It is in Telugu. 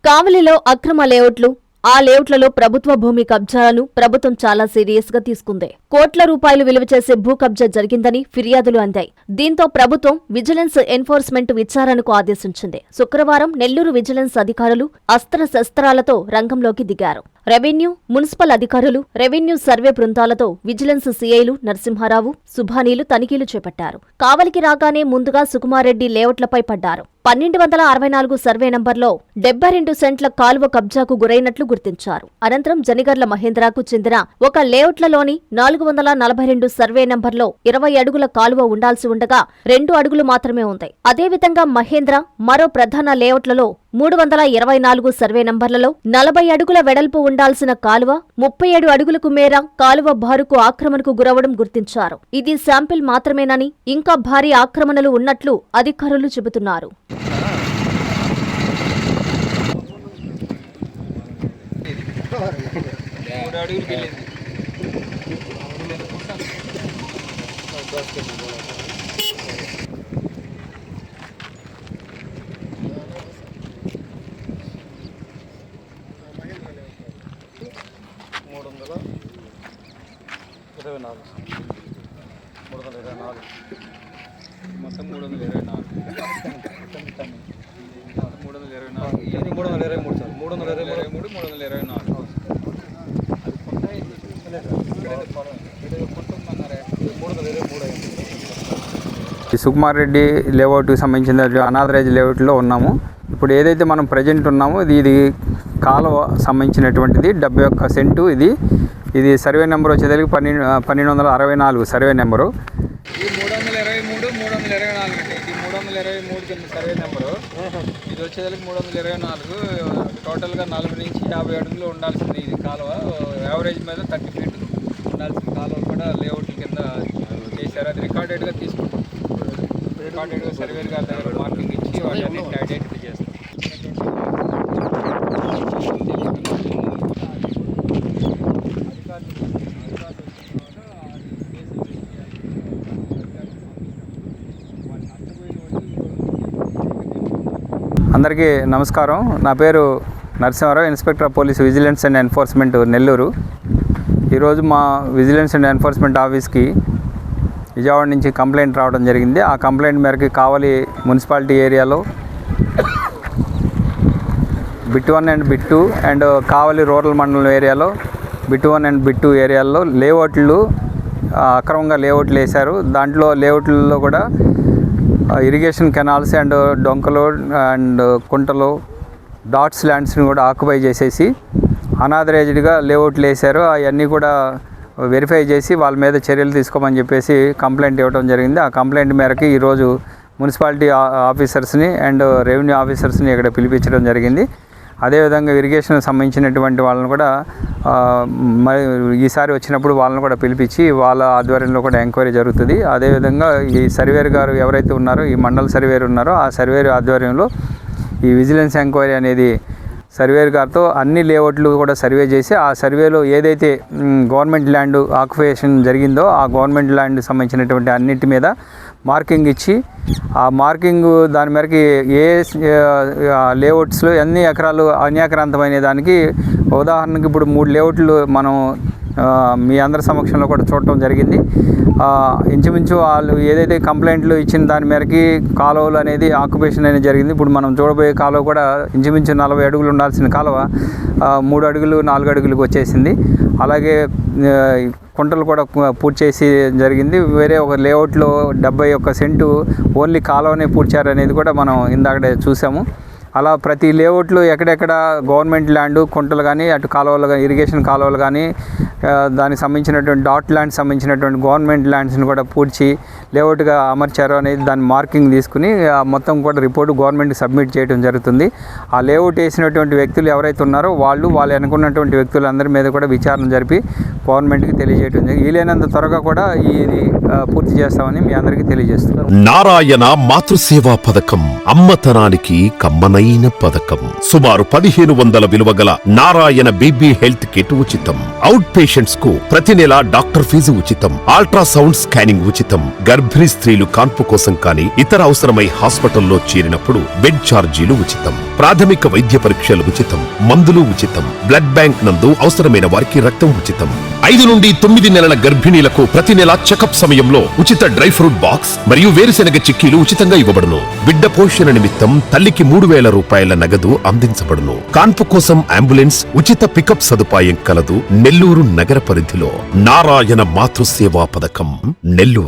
కావలిలో అక్రమ లేఅవుట్లు, ఆ లేఅవుట్లలో ప్రభుత్వ భూమి కబ్జాలను ప్రభుత్వం చాలా సీరియస్ గా తీసుకుంది. కోట్ల రూపాయలు విలువ చేసే భూ కబ్జా జరిగిందని ఫిర్యాదులు అందాయి. దీంతో ప్రభుత్వం విజిలెన్స్ ఎన్ఫోర్స్మెంట్ విచారణకు ఆదేశించింది. శుక్రవారం నెల్లూరు విజిలెన్స్ అధికారులు అస్త్రశస్త్రాలతో రంగంలోకి దిగారు. రెవెన్యూ, మున్సిపల్ అధికారులు, రెవెన్యూ సర్వే బృందాలతో విజిలెన్స్ సీఐలు నరసింహారావు, సుభానీలు తనిఖీలు చేపట్టారు. కావలికి రాగానే ముందుగా సుకుమారెడ్డి లేఅవుట్లపై పడ్డారు. 1264 సర్వే నంబర్లో 72 సెంట్ల కాలువ కబ్జాకు గురైనట్లు గుర్తించారు. అనంతరం జనిగర్ల మహేంద్రకు చెందిన ఒక లేఅవుట్లలోని 442 సర్వే నంబర్లో 20 అడుగుల కాలువ ఉండాల్సి ఉండగా 2 అడుగులు మాత్రమే ఉంది. అదేవిధంగా మహేంద్ర మరో ప్రధాన లేఅవుట్లలో 324 సర్వే నంబర్లలో 40 అడుగుల వెడల్పు ఉండాల్సిన కాలువ 37 అడుగులకు మేర కాలువ బారుకు ఆక్రమణకు గురవడం గుర్తించారు. ఇది శాంపిల్ మాత్రమేనని ఇంకా భారీ ఆక్రమణలు ఉన్నట్లు అధికారులు చెబుతున్నారు. మొత్తం 324 సుకుమారెడ్డి లేఅవుట్కి సంబంధించిన అనాథరైజ్ లేఅవుట్లో ఉన్నాము. ఇప్పుడు ఏదైతే మనం ప్రజెంట్ ఉన్నామో ఇది కాలువ సంబంధించినటువంటిది 71 సెంటు. ఇది సర్వే నెంబర్ వచ్చేసరికి 1264 సర్వే నెంబరు. ఇది 323 324 ఇది 323 కింద సర్వే నెంబరు. ఇది వచ్చేసరికి 324. టోటల్గా 40 నుంచి 50 అడుగులు ఉండాల్సింది ఇది కాలువ. యావరేజ్ మీద 30 ఫీట్ ఉండాల్సిన కాలువ కూడా లేఅవుట్ల కింద చేశారు. అది రికార్డెడ్గా తీసుకుంటాం. రికార్డెడ్గా సర్వేర్ గారి దగ్గర మార్కింగ్ ఇచ్చి వాటిని ఐడెంటిఫై చేస్తాం. అందరికీ నమస్కారం. నా పేరు Narasimha Rao, inspector of police vigilance and enforcement Nellore. ఈరోజు మా విజిలెన్స్ అండ్ ఎన్ఫోర్స్మెంట్ ఆఫీస్కి విజయవాడ నుంచి కంప్లైంట్ రావడం జరిగింది. ఆ కంప్లైంట్ మేరకు కావలి మున్సిపాలిటీ ఏరియాలో bit 1 and bit 2 and Kavali rural మండలం ఏరియాలో బిట్ 1 అండ్ బిట్ 2 ఏరియాల్లో లేఅవుట్లు అక్రమంగా లేఅవుట్లు వేశారు. దాంట్లో లేఅవుట్లలో కూడా ఇరిగేషన్ కెనాల్స్ అండ్ డొంకలు అండ్ కుంటలు డాట్స్ ల్యాండ్స్ని కూడా ఆక్యుపై చేసేసి అనాథరైజ్డ్గా లేఅవుట్లు వేశారు. అవన్నీ కూడా వెరిఫై చేసి వాళ్ళ మీద చర్యలు తీసుకోమని చెప్పేసి కంప్లైంట్ ఇవ్వడం జరిగింది. ఆ కంప్లైంట్ మేరకు ఈరోజు మున్సిపాలిటీ ఆఫీసర్స్ని అండ్ రెవెన్యూ ఆఫీసర్స్ని ఇక్కడ పిలిపించడం జరిగింది. అదేవిధంగా ఇరిగేషన్ సంబంధించినటువంటి వాళ్ళని కూడా మరి ఈసారి వచ్చినప్పుడు వాళ్ళని కూడా పిలిపించి వాళ్ళ ఆధ్వర్యంలో కూడా ఎంక్వైరీ జరుగుతుంది. అదేవిధంగా ఈ సర్వేర్ గారు ఎవరైతే ఉన్నారో, ఈ మండల సర్వేర్ ఉన్నారో, ఆ సర్వేర్ ఆధ్వర్యంలో ఈ విజిలెన్స్ ఎంక్వైరీ అనేది సర్వేర్ గారితో అన్ని లేఅవుట్లు కూడా సర్వే చేసి ఆ సర్వేలో ఏదైతే గవర్నమెంట్ ల్యాండ్ ఆక్యుపేషన్ జరిగిందో ఆ గవర్నమెంట్ ల్యాండ్ సంబంధించినటువంటి అన్నిటి మీద మార్కింగ్ ఇచ్చి ఆ మార్కింగ్ దాని మేరకి ఏ లేఅవుట్స్లో ఎన్ని ఎకరాలు అన్యాక్రాంతమైన దానికి ఉదాహరణకి ఇప్పుడు 3 లేఅవుట్లు మనం మీ అందరి సమక్షంలో కూడా చూడటం జరిగింది. ఇంచుమించు వాళ్ళు ఏదైతే కంప్లైంట్లు ఇచ్చిన దాని మేరకి కాలువలు అనేది ఆక్యుపేషన్ అనేది జరిగింది. ఇప్పుడు మనం చూడబోయే కాలువ కూడా ఇంచుమించు 40 అడుగులు ఉండాల్సిన కాలువ 3 అడుగులు 4 అడుగులకు వచ్చేసింది. అలాగే కుంటలు కూడా పూర్తి చేసి జరిగింది. వేరే ఒక లేఅవుట్లో 71 సెంటు ఓన్లీ కాలువనే పూడ్చారు అనేది కూడా మనం ఇందాకడే చూసాము. అలా ప్రతి లేఅవుట్లు ఎక్కడెక్కడ గవర్నమెంట్ ల్యాండ్ కుంటలు కానీ అటు కాలువలు కానీ ఇరిగేషన్ కాలువలు కానీ దానికి సంబంధించినటువంటి డాట్ ల్యాండ్ సంబంధించినటువంటి గవర్నమెంట్ ల్యాండ్స్ని కూడా పూడ్చి లేఅవుట్గా అమర్చారు అనేది దాని మార్కింగ్ తీసుకుని మొత్తం కూడా రిపోర్టు గవర్నమెంట్కి సబ్మిట్ చేయడం జరుగుతుంది. ఆ లేఅవుట్ వేసినటువంటి వ్యక్తులు ఎవరైతే ఉన్నారో వాళ్ళు అనుకున్నటువంటి వ్యక్తులందరి మీద కూడా విచారణ జరిపి గవర్నమెంట్కి తెలియజేయడం జరిగింది. వీలైనంత త్వరగా కూడా ఇది పూర్తి చేస్తామని మీ అందరికీ తెలియజేస్తున్నారు. నారాయణ మాతృసేవా పథకం అమ్మతనానికి కమ్మన అసలైన పథకం. సుమారు 1500 విలువ గల నారాయణ బేబీ హెల్త్ కిట్ ఉచితం. అవుట్ పేషెంట్స్ కు ప్రతి నెల డాక్టర్ ఫీజు ఉచితం. అల్ట్రాసౌండ్ స్కానింగ్ ఉచితం. గర్భిణీ స్త్రీలు కాన్పు కోసం కానీ ఇతర అవసరమై హాస్పిటల్లో చేరినప్పుడు బెడ్ ఛార్జీలు ఉచితం. ప్రాథమిక వైద్య పరీక్షలు ఉచితం. మందులు ఉచితం. బ్లడ్ బ్యాంక్ నందు అవసరమైన వారికి రక్తం ఉచితం. 5 నుండి 9 నెలల గర్భిణీలకు ప్రతి నెల చెకప్ సమయంలో ఉచిత డ్రై ఫ్రూట్ బాక్స్ మరియు వేరుశెనగ చిక్కీలు ఉచితంగా ఇవ్వబడును. బిడ్డ పోషణ నిమిత్తం తల్లికి 3000 రూపాయల నగదు అందించబడును. కాన్పు కోసం అంబులెన్స్ ఉచిత పికప్ సదుపాయం కలదు. నెల్లూరు నగర పరిధిలో నారాయణ మాతృసేవా పథకం, నెల్లూరు.